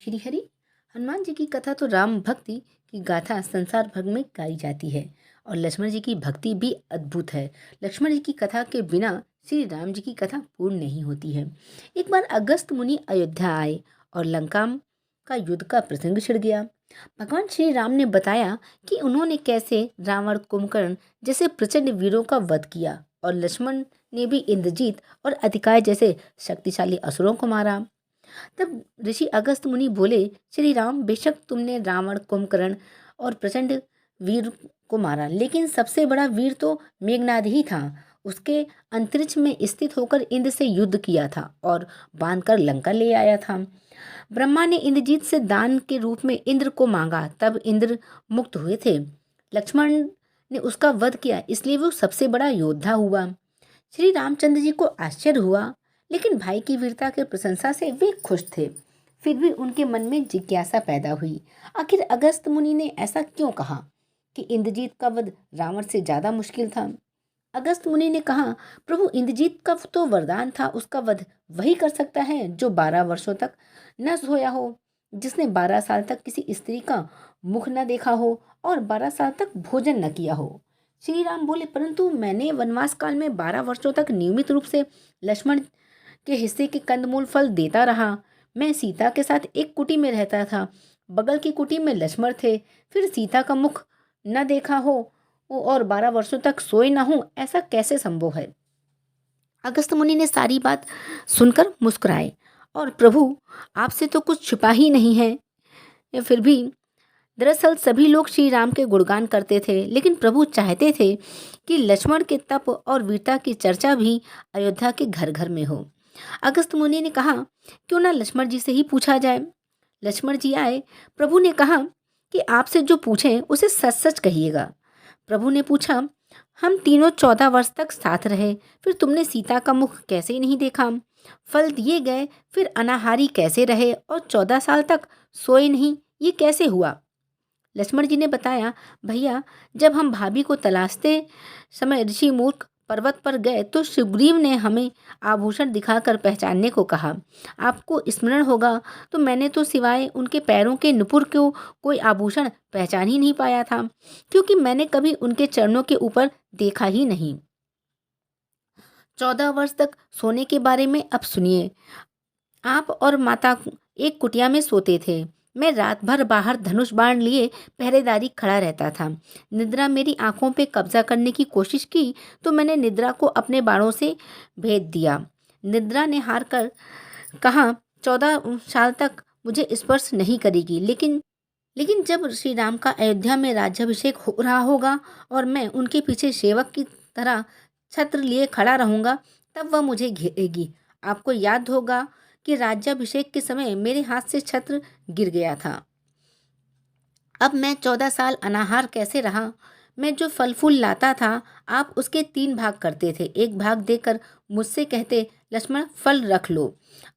श्री हरि। हनुमान जी की कथा तो राम भक्ति की गाथा संसार भर में गाई जाती है और लक्ष्मण जी की भक्ति भी अद्भुत है। लक्ष्मण जी की कथा के बिना श्री राम जी की कथा पूर्ण नहीं होती है। एक बार अगस्त मुनि अयोध्या आए और लंका का युद्ध का प्रसंग छिड़ गया। भगवान श्री राम ने बताया कि उन्होंने कैसे रावण, कुंभकर्ण जैसे प्रचंड वीरों का वध किया और लक्ष्मण ने भी इंद्रजीत और अधिकाय जैसे शक्तिशाली असुरों को मारा। तब ऋषि अगस्त मुनि बोले, श्री राम, बेशक तुमने रावण, कुंभकर्ण और प्रचंड वीर को मारा, लेकिन सबसे बड़ा वीर तो मेघनाद ही था। उसके अंतरिक्ष में स्थित होकर इंद्र से युद्ध किया था और बांधकर लंका ले आया था। ब्रह्मा ने इंद्रजीत से दान के रूप में इंद्र को मांगा, तब इंद्र मुक्त हुए थे। लक्ष्मण ने उसका वध किया, इसलिए वो सबसे बड़ा योद्धा हुआ। श्री रामचंद्र जी को आश्चर्य हुआ, लेकिन भाई की वीरता के प्रशंसा से वे खुश थे। फिर भी उनके मन में जिज्ञासा पैदा हुई, आखिर अगस्त मुनि ने ऐसा क्यों कहा कि इंद्रजीत का वध रावण से ज्यादा मुश्किल था। अगस्त मुनि ने कहा, प्रभु, इंद्रजीत का तो वरदान था, उसका वध वही कर सकता है जो 12 वर्षों तक न सोया हो, जिसने 12 साल तक किसी स्त्री का मुख न देखा हो और 12 साल तक भोजन न किया हो। श्री राम बोले, परंतु मैंने वनवास काल में 12 वर्षों तक नियमित रूप से लक्ष्मण के हिस्से के कंदमूल फल देता रहा। मैं सीता के साथ एक कुटी में रहता था, बगल की कुटी में लक्ष्मण थे। फिर सीता का मुख न देखा हो और 12 वर्षों तक सोए ना हूं, ऐसा कैसे संभव है। अगस्त मुनि ने सारी बात सुनकर मुस्कुराए और, प्रभु, आपसे तो कुछ छिपा ही नहीं है। फिर भी दरअसल सभी लोग श्री राम के गुणगान करते थे, लेकिन प्रभु चाहते थे कि लक्ष्मण के तप और वीरता की चर्चा भी अयोध्या के घर घर में हो। अगस्त मुनि ने कहा, क्यों ना लक्ष्मण जी से ही पूछा जाए। लक्ष्मण जी आए। प्रभु ने कहा कि आपसे जो पूछें उसे सच सच कहिएगा। प्रभु ने पूछा, हम तीनों 14 वर्ष तक साथ रहे, फिर तुमने सीता का मुख कैसे नहीं देखा। फल दिए गए, फिर अनाहारी कैसे रहे और 14 साल तक सोए नहीं, ये कैसे हुआ। लक्ष्मण जी ने बताया, भैया, जब हम भाभी को तलाशते समय ऋषि मूर्ख पर्वत पर गए तो सुग्रीव ने हमें आभूषण दिखाकर पहचानने को कहा। आपको स्मरण होगा, तो मैंने तो सिवाय उनके पैरों के नुपुर को कोई आभूषण पहचान ही नहीं पाया था, क्योंकि मैंने कभी उनके चरणों के ऊपर देखा ही नहीं। 14 वर्ष तक सोने के बारे में अब सुनिए। आप और माता एक कुटिया में सोते थे। मैं रात भर बाहर धनुष बाण लिए पहरेदारी खड़ा रहता था। निद्रा मेरी आंखों पे कब्जा करने की कोशिश की तो मैंने निद्रा को अपने बाणों से भेद दिया। निद्रा ने हार कर कहा, 14 साल तक मुझे स्पर्श नहीं करेगी, लेकिन लेकिन जब श्री राम का अयोध्या में राज्याभिषेक हो रहा होगा और मैं उनके पीछे सेवक की तरह छत्र लिए खड़ा रहूंगा, तब वह मुझे घेरेगी। आपको याद होगा कि राज्याभिषेक के समय मेरे हाथ से छत्र गिर गया था। अब मैं 14 साल अनाहार कैसे रहा। मैं जो फल फूल लाता था, आप उसके 3 भाग करते थे। एक भाग देकर मुझसे कहते, लक्ष्मण, फल रख लो।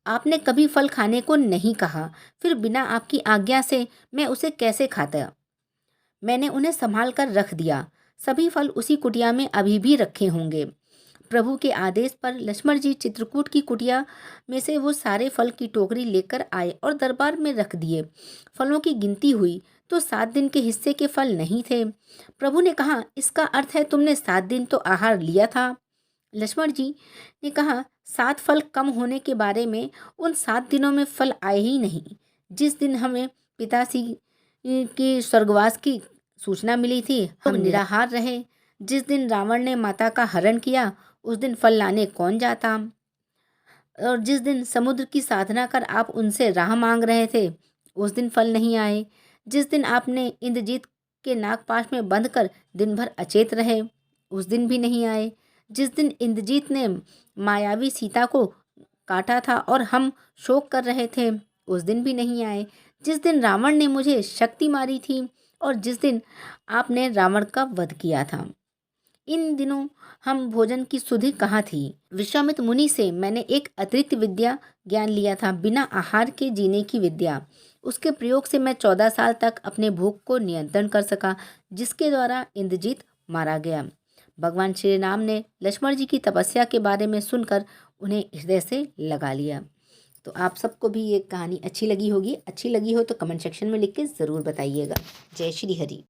आपने कभी फल खाने को नहीं कहा, फिर बिना आपकी आज्ञा से मैं उसे कैसे खाता। मैंने उन्हें संभाल कर रख दिया। सभी फल उसी कुटिया में अभी भी रखे होंगे। प्रभु के आदेश पर लक्ष्मण जी चित्रकूट की कुटिया में से वो सारे फल की टोकरी लेकर आए और दरबार में रख दिए। फलों की गिनती हुई तो 7 दिन के हिस्से के फल नहीं थे। प्रभु ने कहा, इसका अर्थ है तुमने 7 दिन तो आहार लिया था। लक्ष्मण जी ने कहा, 7 फल कम होने के बारे में उन 7 दिनों में फल आए ही नहीं। जिस दिन हमें पिताश्री की स्वर्गवास की सूचना मिली थी, हम निराहार रहे। जिस दिन रावण ने माता का हरण किया, उस दिन फल लाने कौन जाता। और जिस दिन समुद्र की साधना कर आप उनसे राह मांग रहे थे, उस दिन फल नहीं आए। जिस दिन आपने इंद्रजीत के नागपाश में बंद कर दिन भर अचेत रहे, उस दिन भी नहीं आए। जिस दिन इंद्रजीत ने मायावी सीता को काटा था और हम शोक कर रहे थे, उस दिन भी नहीं आए। जिस दिन रावण ने मुझे शक्ति मारी थी और जिस दिन आपने रावण का वध किया था, इन दिनों हम भोजन की सुधि कहाँ थी। विश्वामित्र मुनि से मैंने एक अतिरिक्त विद्या ज्ञान लिया था, बिना आहार के जीने की विद्या। उसके प्रयोग से मैं 14 साल तक अपने भूख को नियंत्रण कर सका, जिसके द्वारा इंद्रजीत मारा गया। भगवान श्री राम ने लक्ष्मण जी की तपस्या के बारे में सुनकर उन्हें हृदय से लगा लिया। तो आप सबको भी ये कहानी अच्छी लगी होगी। अच्छी लगी हो तो कमेंट सेक्शन में लिख के ज़रूर बताइएगा। जय श्री हरि।